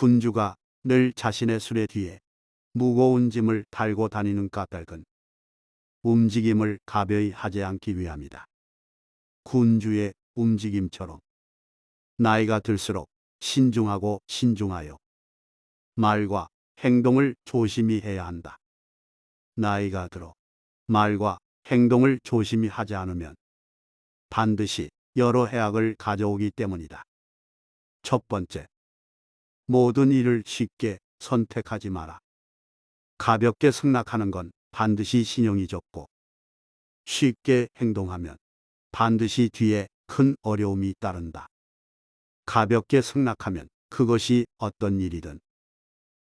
군주가 늘 자신의 수레 뒤에 무거운 짐을 달고 다니는 까닭은 움직임을 가벼이 하지 않기 위함이다. 군주의 움직임처럼 나이가 들수록 신중하고 신중하여 말과 행동을 조심히 해야 한다. 나이가 들어 말과 행동을 조심히 하지 않으면 반드시 여러 해악을 가져오기 때문이다. 첫 번째, 모든 일을 쉽게 선택하지 마라. 가볍게 승낙하는 건 반드시 신용이 적고 쉽게 행동하면 반드시 뒤에 큰 어려움이 따른다. 가볍게 승낙하면 그것이 어떤 일이든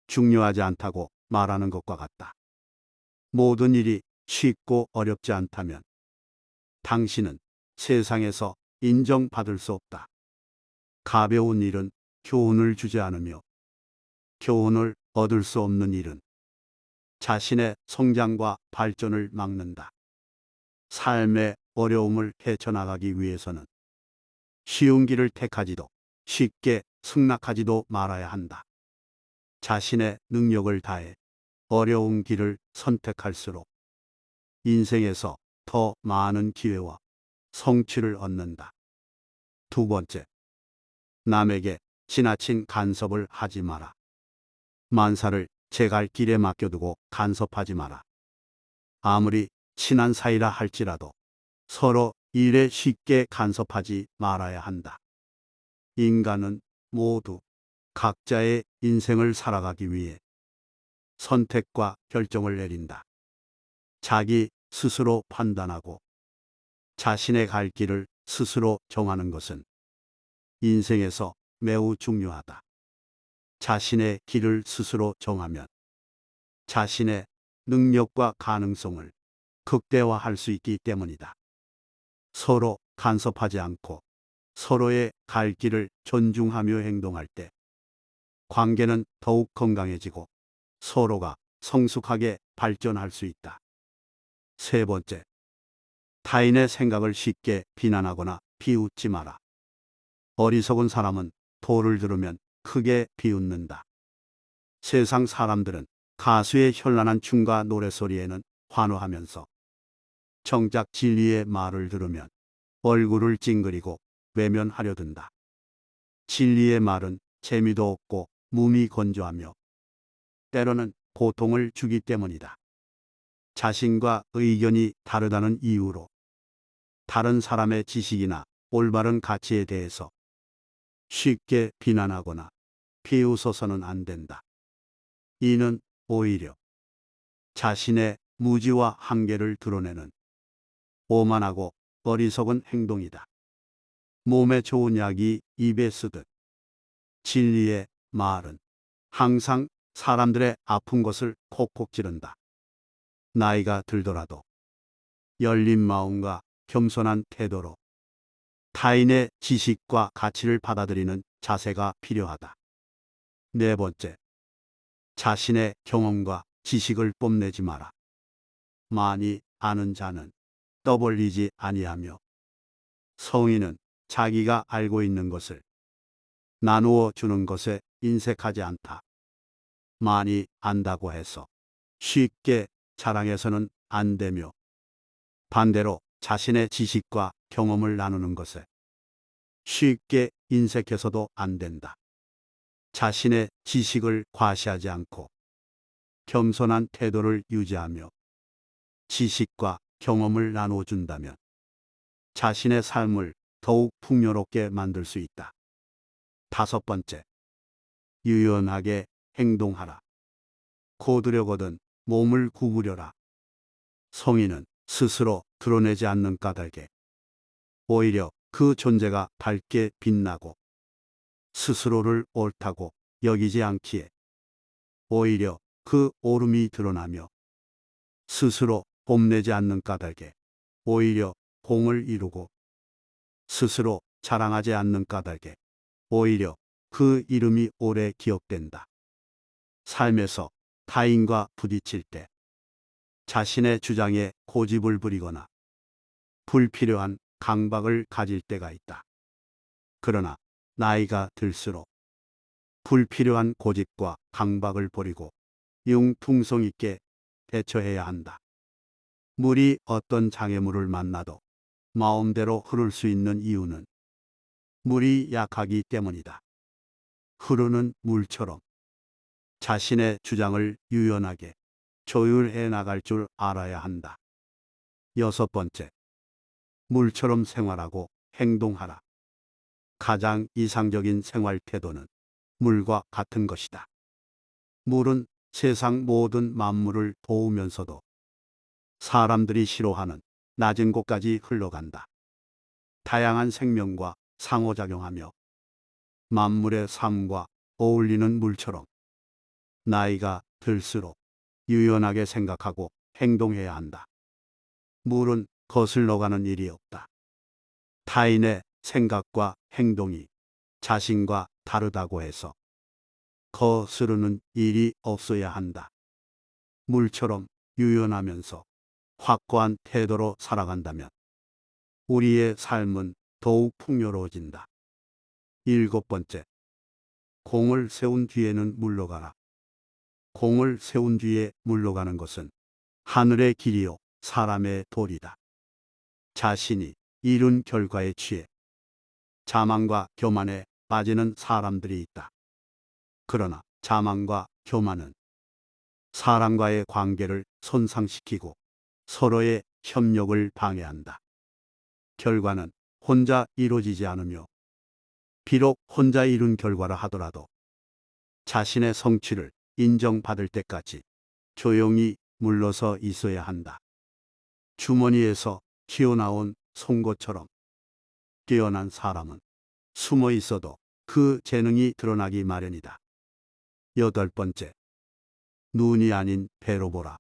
중요하지 않다고 말하는 것과 같다. 모든 일이 쉽고 어렵지 않다면 당신은 세상에서 인정받을 수 없다. 가벼운 일은 교훈을 주지 않으며 교훈을 얻을 수 없는 일은 자신의 성장과 발전을 막는다. 삶의 어려움을 헤쳐나가기 위해서는 쉬운 길을 택하지도 쉽게 승낙하지도 말아야 한다. 자신의 능력을 다해 어려운 길을 선택할수록 인생에서 더 많은 기회와 성취를 얻는다. 두 번째, 남에게 지나친 간섭을 하지 마라. 만사를 제 갈 길에 맡겨두고 간섭하지 마라. 아무리 친한 사이라 할지라도 서로 일에 쉽게 간섭하지 말아야 한다. 인간은 모두 각자의 인생을 살아가기 위해 선택과 결정을 내린다. 자기 스스로 판단하고 자신의 갈 길을 스스로 정하는 것은 인생에서 매우 중요하다. 자신의 길을 스스로 정하면 자신의 능력과 가능성을 극대화할 수 있기 때문이다. 서로 간섭하지 않고 서로의 갈 길을 존중하며 행동할 때 관계는 더욱 건강해지고 서로가 성숙하게 발전할 수 있다. 세 번째, 타인의 생각을 쉽게 비난하거나 비웃지 마라. 어리석은 사람은 도를 들으면 크게 비웃는다. 세상 사람들은 가수의 현란한 춤과 노래소리에는 환호하면서 정작 진리의 말을 들으면 얼굴을 찡그리고 외면하려 든다. 진리의 말은 재미도 없고 몸이 건조하며 때로는 고통을 주기 때문이다. 자신과 의견이 다르다는 이유로 다른 사람의 지식이나 올바른 가치에 대해서 쉽게 비난하거나 비웃어서는 안 된다. 이는 오히려 자신의 무지와 한계를 드러내는 오만하고 어리석은 행동이다. 몸에 좋은 약이 입에 쓰듯 진리의 말은 항상 사람들의 아픈 것을 콕콕 찌른다. 나이가 들더라도 열린 마음과 겸손한 태도로 타인의 지식과 가치를 받아들이는 자세가 필요하다. 네 번째, 자신의 경험과 지식을 뽐내지 마라. 많이 아는 자는 떠벌리지 아니하며 성인은 자기가 알고 있는 것을 나누어 주는 것에 인색하지 않다. 많이 안다고 해서 쉽게 자랑해서는 안 되며 반대로 자신의 지식과 경험을 나누는 것에 쉽게 인색해서도 안 된다. 자신의 지식을 과시하지 않고 겸손한 태도를 유지하며 지식과 경험을 나눠준다면 자신의 삶을 더욱 풍요롭게 만들 수 있다. 다섯 번째, 유연하게 행동하라. 고두려거든 몸을 구부려라. 성인은 스스로 드러내지 않는 까닭에 오히려 그 존재가 밝게 빛나고 스스로를 옳다고 여기지 않기에 오히려 그 옳음이 드러나며 스스로 뽐내지 않는 까닭에 오히려 공을 이루고 스스로 자랑하지 않는 까닭에 오히려 그 이름이 오래 기억된다. 삶에서 타인과 부딪힐 때 자신의 주장에 고집을 부리거나 불필요한 강박을 가질 때가 있다. 그러나 나이가 들수록 불필요한 고집과 강박을 버리고 융통성 있게 대처해야 한다. 물이 어떤 장애물을 만나도 마음대로 흐를 수 있는 이유는 물이 약하기 때문이다. 흐르는 물처럼 자신의 주장을 유연하게 조율해 나갈 줄 알아야 한다. 여섯 번째, 물처럼 생활하고 행동하라. 가장 이상적인 생활 태도는 물과 같은 것이다. 물은 세상 모든 만물을 도우면서도 사람들이 싫어하는 낮은 곳까지 흘러간다. 다양한 생명과 상호작용하며 만물의 삶과 어울리는 물처럼 나이가 들수록 유연하게 생각하고 행동해야 한다. 물은 거슬러 가는 일이 없다. 타인의 생각과 행동이 자신과 다르다고 해서 거스르는 일이 없어야 한다. 물처럼 유연하면서 확고한 태도로 살아간다면 우리의 삶은 더욱 풍요로워진다. 일곱 번째, 공을 세운 뒤에는 물러가라. 공을 세운 뒤에 물러가는 것은 하늘의 길이요 사람의 도리다. 자신이 이룬 결과에 취해 자만과 교만에 빠지는 사람들이 있다. 그러나 자만과 교만은 사람과의 관계를 손상시키고 서로의 협력을 방해한다. 결과는 혼자 이루어지지 않으며 비록 혼자 이룬 결과라 하더라도 자신의 성취를 인정받을 때까지 조용히 물러서 있어야 한다. 주머니에서 튀어나온 송곳처럼 뛰어난 사람은 숨어 있어도 그 재능이 드러나기 마련이다. 여덟 번째, 눈이 아닌 배로 보라.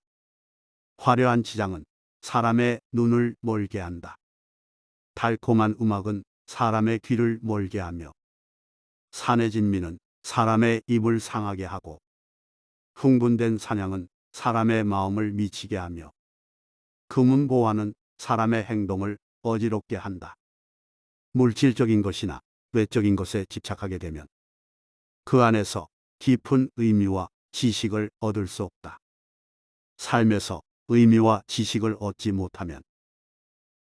화려한 지장은 사람의 눈을 멀게 한다. 달콤한 음악은 사람의 귀를 멀게 하며 산해진 미는 사람의 입을 상하게 하고 흥분된 사냥은 사람의 마음을 미치게 하며 금은 보화는 사람의 행동을 어지럽게 한다. 물질적인 것이나 외적인 것에 집착하게 되면 그 안에서 깊은 의미와 지식을 얻을 수 없다. 삶에서 의미와 지식을 얻지 못하면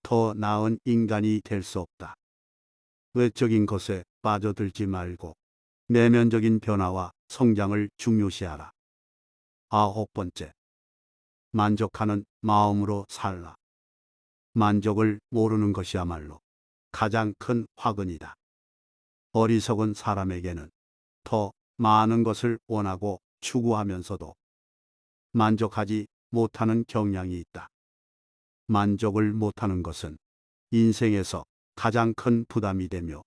더 나은 인간이 될 수 없다. 외적인 것에 빠져들지 말고 내면적인 변화와 성장을 중요시하라. 아홉 번째, 만족하는 마음으로 살라. 만족을 모르는 것이야말로 가장 큰 화근이다. 어리석은 사람에게는 더 많은 것을 원하고 추구하면서도 만족하지 못하는 경향이 있다. 만족을 못하는 것은 인생에서 가장 큰 부담이 되며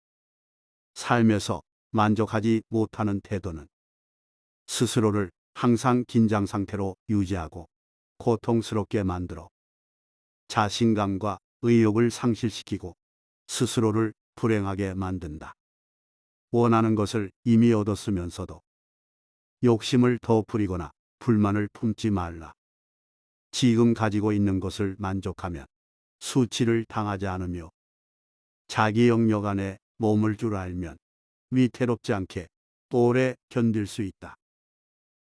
삶에서 만족하지 못하는 태도는 스스로를 항상 긴장 상태로 유지하고 고통스럽게 만들어 자신감과 의욕을 상실시키고 스스로를 불행하게 만든다. 원하는 것을 이미 얻었으면서도 욕심을 더 부리거나 불만을 품지 말라. 지금 가지고 있는 것을 만족하면 수치를 당하지 않으며 자기 영역 안에 머물 줄 알면 위태롭지 않게 오래 견딜 수 있다.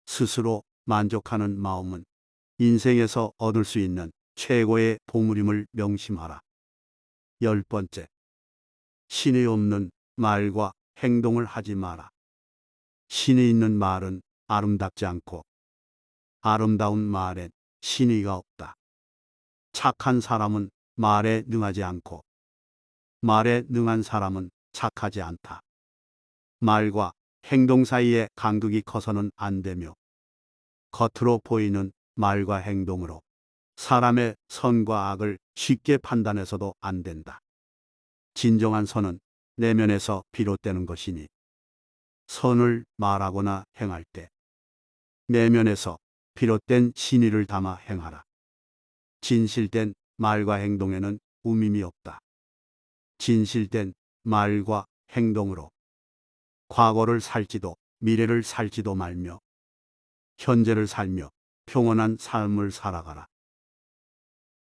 스스로 만족하는 마음은 인생에서 얻을 수 있는 최고의 보물임을 명심하라. 열 번째, 신이 없는 말과 행동을 하지 마라. 신이 있는 말은 아름답지 않고 아름다운 말엔 신의가 없다. 착한 사람은 말에 능하지 않고 말에 능한 사람은 착하지 않다. 말과 행동 사이에 간극이 커서는 안 되며 겉으로 보이는 말과 행동으로 사람의 선과 악을 쉽게 판단해서도 안 된다. 진정한 선은 내면에서 비롯되는 것이니 선을 말하거나 행할 때 내면에서 비롯된 신의를 담아 행하라. 진실된 말과 행동에는 우밈이 없다. 진실된 말과 행동으로 과거를 살지도 미래를 살지도 말며 현재를 살며 평온한 삶을 살아가라.